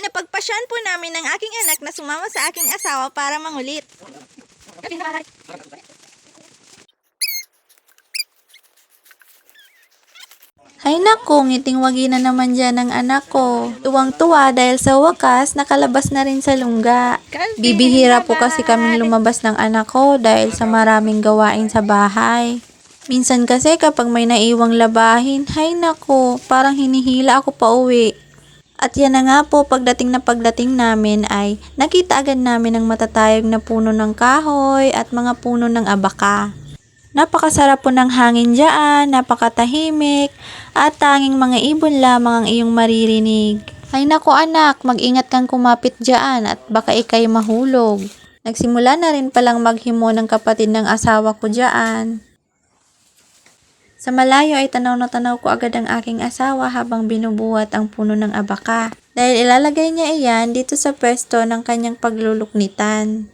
ay napagpasyan po namin ng aking anak na sumama sa aking asawa para mangulit. Ay naku, ngiting-wagi na naman dyan ng anak ko. Tuwang-tuwa dahil sa wakas nakalabas na rin sa lungga. Bibihira po kasi kaming lumabas ng anak ko dahil sa maraming gawain sa bahay. Minsan kasi kapag may naiwang labahin, hay naku, parang hinihila ako pa uwi. At yan na nga po, pagdating namin ay nakita agad namin ang matatayog na puno ng kahoy at mga puno ng abaka. Napakasarap po ng hangin dyan, napakatahimik, at tanging mga ibon lamang ang iyong maririnig. Ay naku anak, mag-ingat kang kumapit dyan at baka ikay mahulog. Nagsimula na rin palang maghimo ng kapatid ng asawa ko dyan. Sa malayo ay tanaw na tanaw ko agad ang aking asawa habang binubuhat ang puno ng abaka. Dahil ilalagay niya iyan dito sa pwesto ng kanyang pagluluknitan.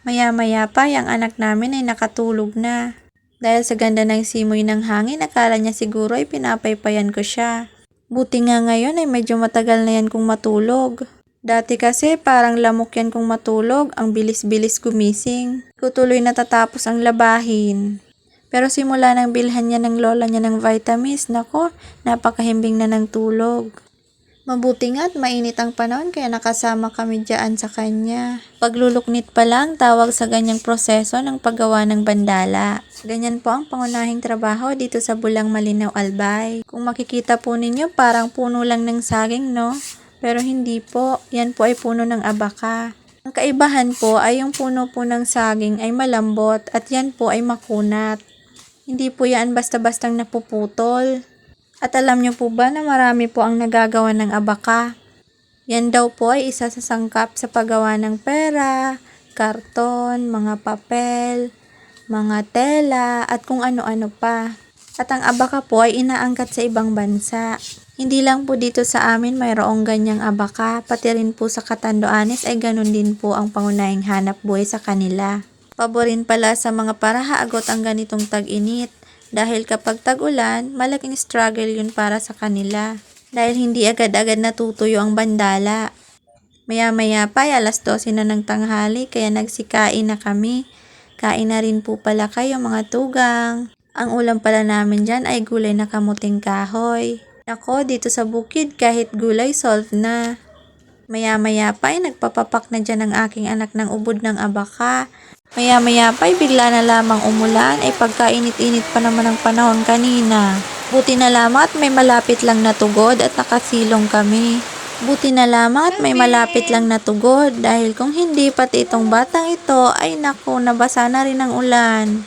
Maya-maya pa, ang anak namin ay nakatulog na. Dahil sa ganda ng simoy ng hangin, akala niya siguro ay pinapaypayan ko siya. Buti nga ngayon ay medyo matagal na yan kung matulog. Dati kasi parang lamok yan kung matulog, ang bilis-bilis gumising. Tutuloy natatapos ang labahin. Pero simula nang bilhan niya ng lola niya ng vitamins, nako, napakahimbing na ng tulog. Mabuti nga at mainit ang panahon kaya nakasama kami dyan sa kanya. Pagluluknit pa lang tawag sa ganyang proseso ng paggawa ng bandala. Ganyan po ang pangunahing trabaho dito sa Bulang Malinaw, Albay. Kung makikita po ninyo parang puno lang ng saging, no? Pero hindi po, yan po ay puno ng abaka. Ang kaibahan po ay yung puno po ng saging ay malambot at yan po ay makunat. Hindi po yan basta-bastang napuputol. At alam niyo po ba na marami po ang nagagawa ng abaka? Yan daw po ay isa sa sangkap sa paggawa ng pera, karton, mga papel, mga tela, at kung ano-ano pa. At ang abaka po ay inaangkat sa ibang bansa. Hindi lang po dito sa amin mayroong ganyang abaka, pati rin po sa Catanduanes ay ganun din po ang pangunahing hanap buhay sa kanila. Paborin pala sa mga parahaagot ang ganitong tag-init. Dahil kapag tag-ulan, malaking struggle yun para sa kanila. Dahil hindi agad-agad natutuyo ang bandala. Maya-maya pa, alas 12 na ng tanghali, kaya nagsikain na kami. Kain na rin po pala kayo mga tugang. Ang ulam pala namin dyan ay gulay na kamuting kahoy. Nako, dito sa bukid kahit gulay solve na. Maya-maya pa ay nagpapapak na dyan ang aking anak ng ubod ng abaka. Maya-maya pa ay bigla na lamang umulan ay pagkainit-init pa naman ang panahon kanina. Buti na lamang at may malapit lang na tugod at nakasilong kami. Buti na lamang at may malapit lang na tugod dahil kung hindi pati itong batang ito ay naku, nabasa na rin ang ulan.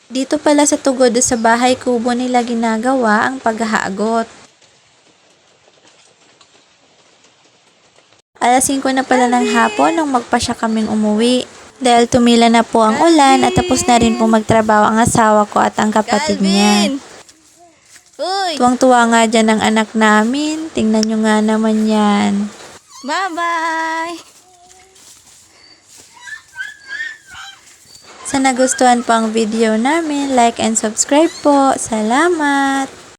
Dito pala sa tugod sa bahay kubo nila ginagawa ang paghahagot. Alas 5 na pala ng hapon nung magpasya kaming umuwi. Dahil tumila na po ang ulan at tapos na rin po magtrabaho ang asawa ko at ang kapatid niya. Tuwang-tuwa nga dyan ang anak namin. Tingnan nyo nga naman yan. Bye-bye! Sa nagustuhan po ang video namin, like and subscribe po. Salamat!